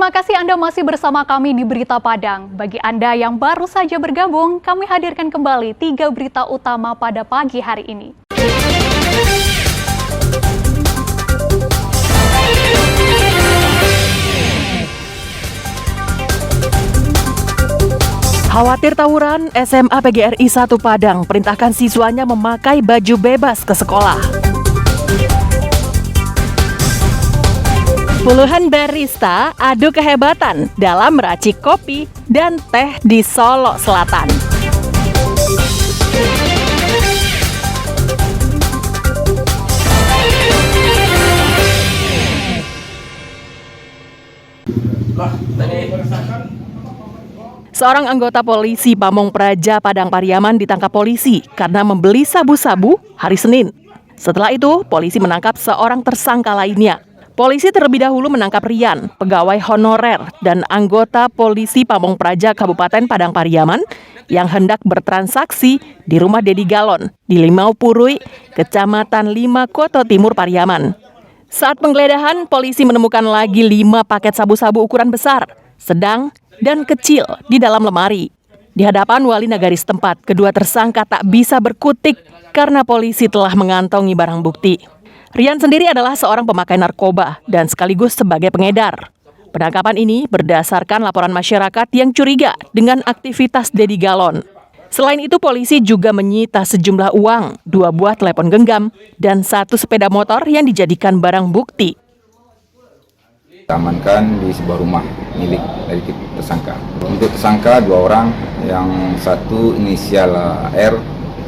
Terima kasih Anda masih bersama kami di Berita Padang. Bagi Anda yang baru saja bergabung, kami hadirkan kembali 3 berita utama pada pagi hari ini. Khawatir tawuran, SMA PGRI 1 Padang perintahkan siswanya memakai baju bebas ke sekolah. Puluhan barista adu kehebatan dalam meracik kopi dan teh di Solo Selatan. Seorang anggota polisi Pamong Praja Padang Pariaman ditangkap polisi karena membeli sabu-sabu hari Senin. Setelah itu, polisi menangkap seorang tersangka lainnya. Polisi terlebih dahulu menangkap Rian, pegawai honorer dan anggota polisi Pamong Praja Kabupaten Padang Pariaman yang hendak bertransaksi di rumah Dedi Galon di Limau Purui, Kecamatan 5 Koto Timur Pariaman. Saat penggeledahan, polisi menemukan lagi 5 paket sabu-sabu ukuran besar, sedang, dan kecil di dalam lemari. Di hadapan wali nagari setempat, kedua tersangka tak bisa berkutik karena polisi telah mengantongi barang bukti. Rian sendiri adalah seorang pemakai narkoba dan sekaligus sebagai pengedar. Penangkapan ini berdasarkan laporan masyarakat yang curiga dengan aktivitas Dedi Galon. Selain itu, polisi juga menyita sejumlah uang, 2 buah telepon genggam, dan 1 sepeda motor yang dijadikan barang bukti. Amankan di sebuah rumah milik dari tersangka. Untuk tersangka 2 orang, yang satu inisial R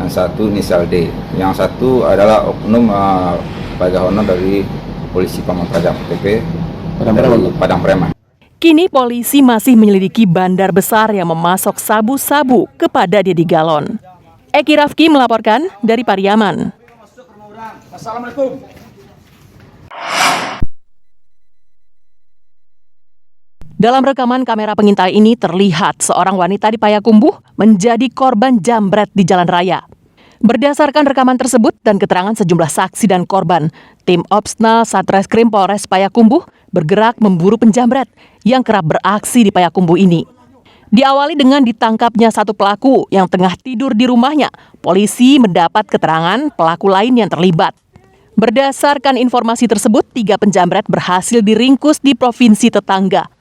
dan satu inisial D. Yang satu adalah oknum pegawai honor dari polisi Pamong Praja PP Padang Preman. Kini polisi masih menyelidiki bandar besar yang memasok sabu-sabu kepada Dedi Galon. Eki Rafki melaporkan dari Pariaman. Assalamualaikum. Dalam rekaman kamera pengintai ini terlihat seorang wanita di Payakumbuh menjadi korban jambret di jalan raya. Berdasarkan rekaman tersebut dan keterangan sejumlah saksi dan korban, tim Opsnal Satreskrim Polres Payakumbuh bergerak memburu penjambret yang kerap beraksi di Payakumbuh ini. Diawali dengan ditangkapnya satu pelaku yang tengah tidur di rumahnya, polisi mendapat keterangan pelaku lain yang terlibat. Berdasarkan informasi tersebut, 3 penjambret berhasil diringkus di provinsi tetangga.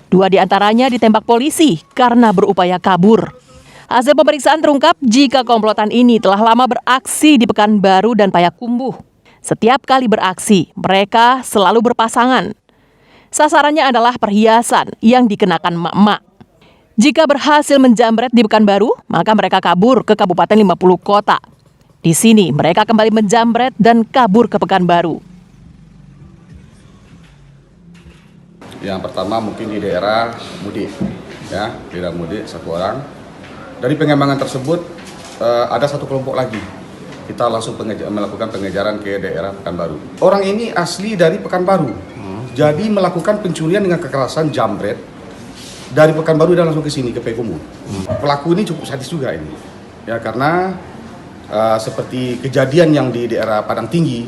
2 diantaranya ditembak polisi karena berupaya kabur. Hasil pemeriksaan terungkap jika komplotan ini telah lama beraksi di Pekanbaru dan Payakumbuh. Setiap kali beraksi, mereka selalu berpasangan. Sasarannya adalah perhiasan yang dikenakan emak-emak. Jika berhasil menjambret di Pekanbaru, maka mereka kabur ke Kabupaten 50 Kota. Di sini mereka kembali menjambret dan kabur ke Pekanbaru. Yang pertama mungkin di daerah Mudik, ya, daerah Mudik 1 orang. Dari pengembangan tersebut ada 1 kelompok lagi. Kita langsung melakukan pengejaran ke daerah Pekanbaru. Orang ini asli dari Pekanbaru, jadi melakukan pencurian dengan kekerasan jambret dari Pekanbaru dan langsung ke sini ke Payakumbuh. Pelaku ini cukup sadis juga ini, ya karena seperti kejadian yang di daerah Padang Tinggi,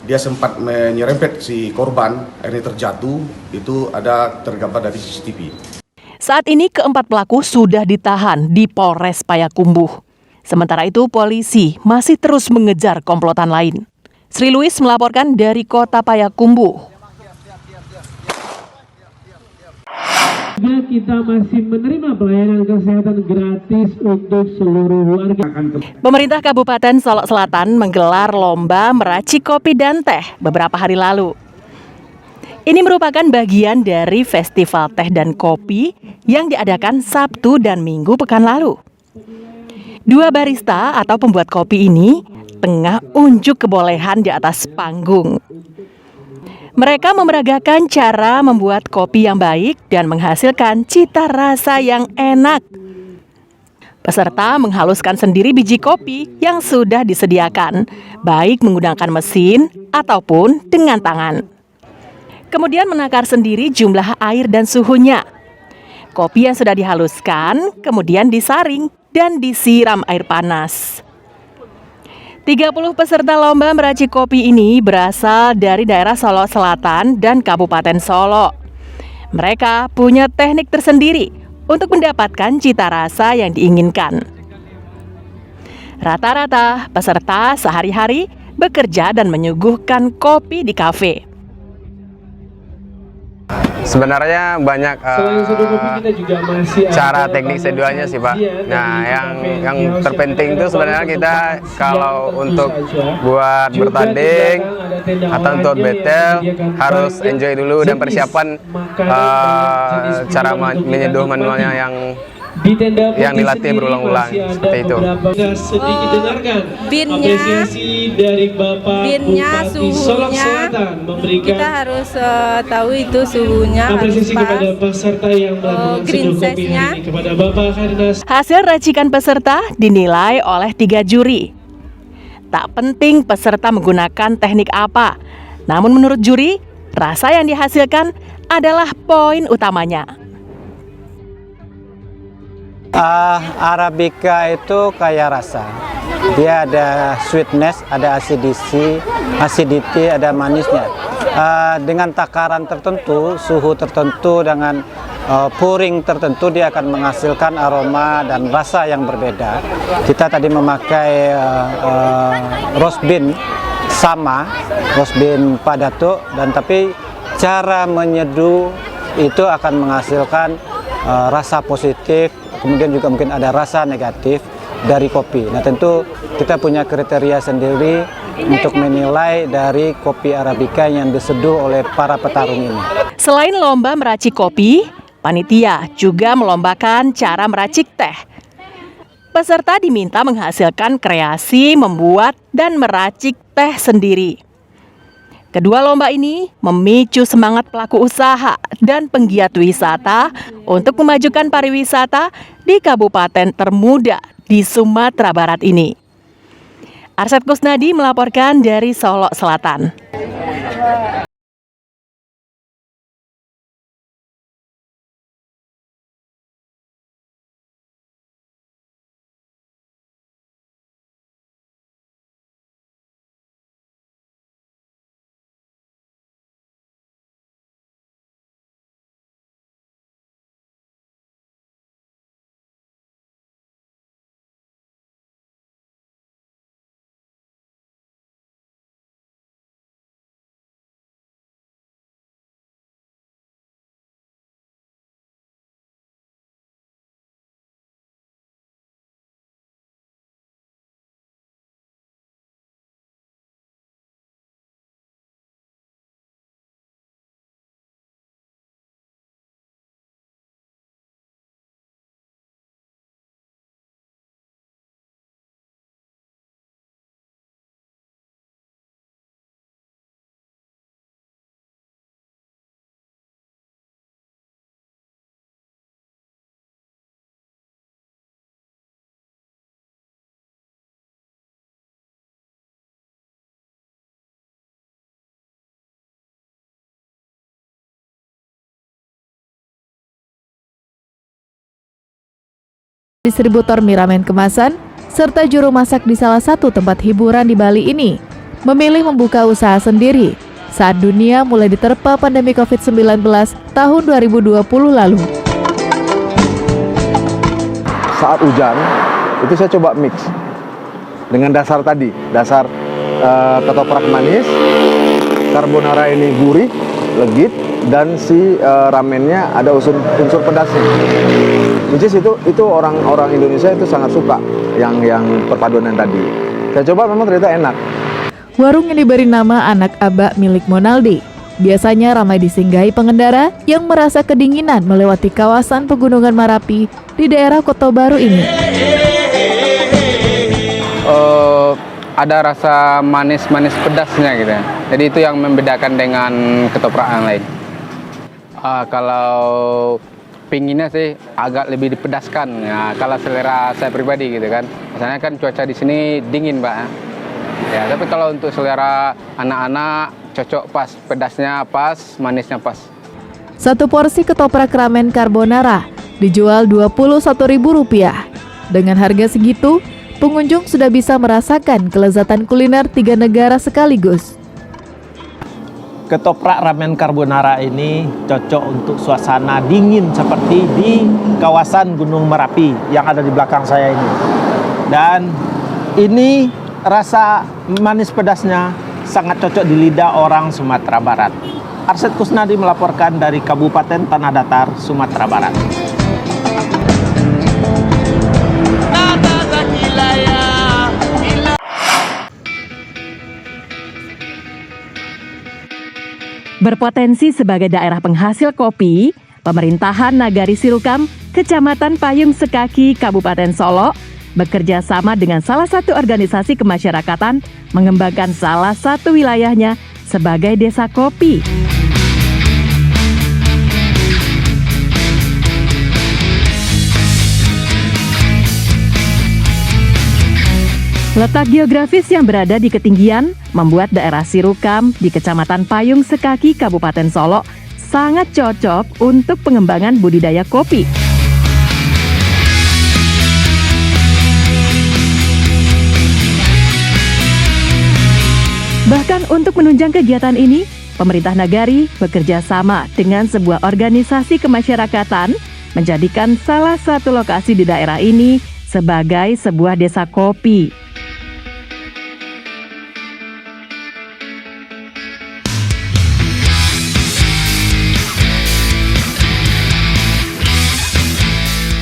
dia sempat menyerempet si korban, akhirnya terjatuh, itu ada tergambar dari CCTV. Saat ini keempat pelaku sudah ditahan di Polres Payakumbuh. Sementara itu polisi masih terus mengejar komplotan lain. Sri Luis melaporkan dari Kota Payakumbuh. Kita masih menerima pelayanan kesehatan gratis untuk seluruh warga. Pemerintah Kabupaten Solo Selatan menggelar lomba meracik kopi dan teh beberapa hari lalu. Ini merupakan bagian dari festival teh dan kopi yang diadakan Sabtu dan Minggu pekan lalu. 2 barista atau pembuat kopi ini tengah unjuk kebolehan di atas panggung. Mereka memeragakan cara membuat kopi yang baik dan menghasilkan cita rasa yang enak. Peserta menghaluskan sendiri biji kopi yang sudah disediakan, baik menggunakan mesin ataupun dengan tangan. Kemudian menakar sendiri jumlah air dan suhunya. Kopi yang sudah dihaluskan kemudian disaring dan disiram air panas. 30 peserta lomba meracik kopi ini berasal dari daerah Solo Selatan dan Kabupaten Solo. Mereka punya teknik tersendiri untuk mendapatkan cita rasa yang diinginkan. Rata-rata peserta sehari-hari bekerja dan menyuguhkan kopi di kafe. Sebenarnya banyak Selain seduh kopi, kita juga masih cara ada teknik banyak seduhannya sih Pak. sajian Nah, dari yang kafe terpenting Kios itu yang sebenarnya ada kita untuk kalau siang untuk tentu saja. buat Juga bertanding di belakang ada tenda atau untuk olahraga yang battle menyediakan harus banyak enjoy dulu dan jenis persiapan makanan, banyak jenis cara minuman untuk kita menyeduh nikmati. manualnya yang Di tenda yang putih dilatih sendiri berulang-ulang, masih ada seperti itu. beberapa. Kita sedikit dengarkan Binnya, apresiasi dari Bapak binnya, Bupati Solok suhunya, Selatan memberikan kita harus tahu itu suhunya harus apresiasi kepada pas. peserta yang melakukan green seduh kopi size-nya. hari ini. Kepada Bapak Karinas Hasil racikan peserta dinilai oleh 3 juri. Tak penting peserta menggunakan teknik apa, namun menurut juri, rasa yang dihasilkan adalah poin utamanya. Arabica itu kaya rasa. Dia ada sweetness, ada acidity, ada manisnya. Dengan takaran tertentu, suhu tertentu, dengan pouring tertentu, dia akan menghasilkan aroma dan rasa yang berbeda. Kita tadi memakai roast bean sama, roast bean Padatuk, dan tapi cara menyeduh itu akan menghasilkan rasa positif, kemudian juga mungkin ada rasa negatif dari kopi. Nah, tentu kita punya kriteria sendiri untuk menilai dari kopi Arabica yang diseduh oleh para petarung ini. Selain lomba meracik kopi, panitia juga melombakan cara meracik teh. Peserta diminta menghasilkan kreasi membuat dan meracik teh sendiri. Kedua lomba ini memicu semangat pelaku usaha dan penggiat wisata untuk memajukan pariwisata di kabupaten termuda di Sumatera Barat ini. Arsyad Kusnadi melaporkan dari Solok Selatan. Distributor mie-ramen kemasan, serta juru masak di salah satu tempat hiburan di Bali ini memilih membuka usaha sendiri saat dunia mulai diterpa pandemi COVID-19 tahun 2020 lalu. Saat hujan, itu saya coba mix dengan dasar tadi, dasar ketoprak manis, carbonara ini gurih, legit, dan si ramennya ada unsur pedasnya. Which is itu orang Indonesia itu sangat suka yang perpaduan yang tadi. Saya coba memang ternyata enak. Warung yang diberi nama Anak Aba milik Monaldi biasanya ramai disinggahi pengendara yang merasa kedinginan melewati kawasan Pegunungan Marapi di daerah Kota Baru ini. Ada rasa manis-manis pedasnya gitu ya. Jadi itu yang membedakan dengan ketoprak yang lain. Kalau pinginnya sih agak lebih dipedaskan ya, kalau selera saya pribadi gitu kan. Misalnya kan cuaca di sini dingin Pak. Ya, tapi kalau untuk selera anak-anak cocok pas, pedasnya pas, manisnya pas. Satu porsi ketoprak ramen carbonara dijual Rp21.000. Dengan harga segitu, pengunjung sudah bisa merasakan kelezatan kuliner 3 negara sekaligus. Ketoprak ramen carbonara ini cocok untuk suasana dingin seperti di kawasan Gunung Merapi yang ada di belakang saya ini. Dan ini rasa manis pedasnya sangat cocok di lidah orang Sumatera Barat. Arsyad Kusnadi melaporkan dari Kabupaten Tanah Datar, Sumatera Barat. Berpotensi sebagai daerah penghasil kopi, pemerintahan Nagari Sirukam, Kecamatan Payung Sekaki, Kabupaten Solo, bekerja sama dengan salah satu organisasi kemasyarakatan mengembangkan salah satu wilayahnya sebagai desa kopi. Letak geografis yang berada di ketinggian membuat daerah Sirukam di Kecamatan Payung Sekaki, Kabupaten Solo sangat cocok untuk pengembangan budidaya kopi. Bahkan untuk menunjang kegiatan ini, pemerintah Nagari bekerja sama dengan sebuah organisasi kemasyarakatan menjadikan salah satu lokasi di daerah ini sebagai sebuah desa kopi.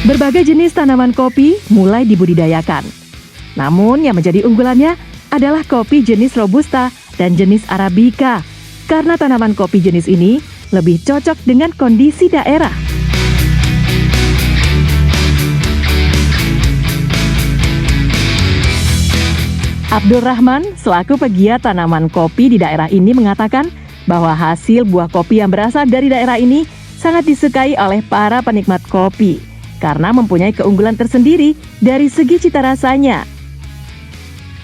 Berbagai jenis tanaman kopi mulai dibudidayakan. Namun yang menjadi unggulannya adalah kopi jenis Robusta dan jenis Arabica, karena tanaman kopi jenis ini lebih cocok dengan kondisi daerah. Abdul Rahman, selaku pegiat tanaman kopi di daerah ini mengatakan bahwa hasil buah kopi yang berasal dari daerah ini sangat disukai oleh para penikmat kopi, karena mempunyai keunggulan tersendiri dari segi cita rasanya.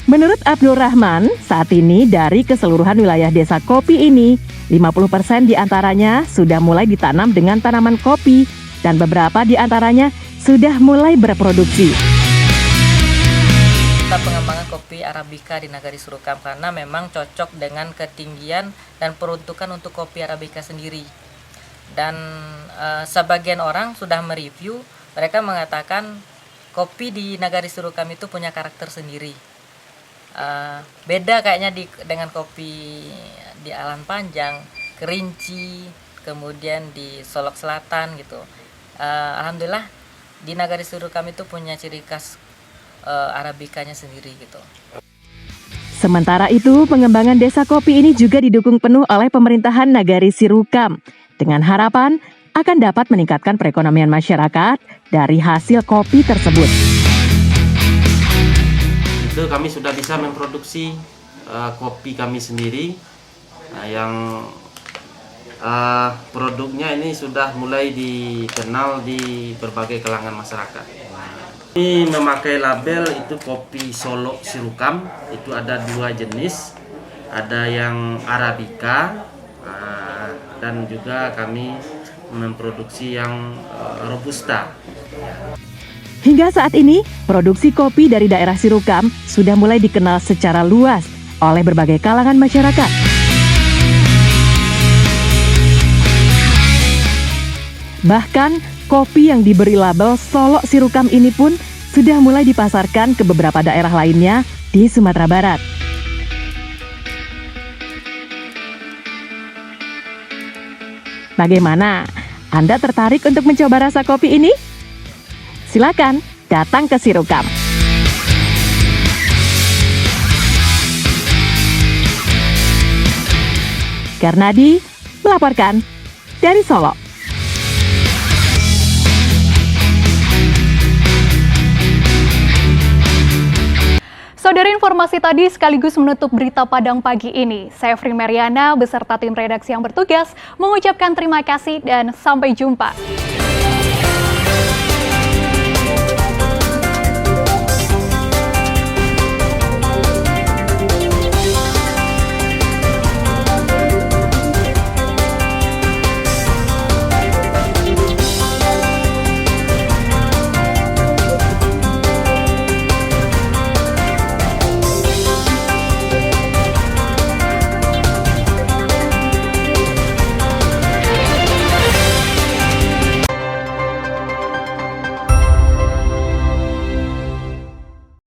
Menurut Abdul Rahman, saat ini dari keseluruhan wilayah desa kopi ini, 50% diantaranya sudah mulai ditanam dengan tanaman kopi dan beberapa diantaranya sudah mulai berproduksi. Kita pengembangan kopi Arabica di Nagari Sirukam karena memang cocok dengan ketinggian dan peruntukan untuk kopi Arabica sendiri. Dan sebagian orang sudah mereview, mereka mengatakan kopi di Nagari Sirukam itu punya karakter sendiri. Beda kayaknya dengan kopi di Alan Panjang, Kerinci, kemudian di Solok Selatan gitu. Alhamdulillah di Nagari Sirukam itu punya ciri khas Arabikanya sendiri gitu. Sementara itu, pengembangan desa kopi ini juga didukung penuh oleh pemerintahan Nagari Sirukam dengan harapan akan dapat meningkatkan perekonomian masyarakat dari hasil kopi tersebut. Itu kami sudah bisa memproduksi kopi kami sendiri yang produknya ini sudah mulai dikenal di berbagai kalangan masyarakat. Ini memakai label itu kopi Solo Sirukam, itu ada 2 jenis, ada yang Arabica dan juga kami memproduksi yang Robusta. Hingga saat ini, produksi kopi dari daerah Sirukam sudah mulai dikenal secara luas oleh berbagai kalangan masyarakat. Bahkan, kopi yang diberi label Solo Sirukam ini pun sudah mulai dipasarkan ke beberapa daerah lainnya di Sumatera Barat. Bagaimana? Anda tertarik untuk mencoba rasa kopi ini? Silakan datang ke Sirukam. Karnadi melaporkan dari Solo. Saudara, informasi tadi sekaligus menutup berita Padang pagi ini. Saya Fri Mariana beserta tim redaksi yang bertugas mengucapkan terima kasih dan sampai jumpa.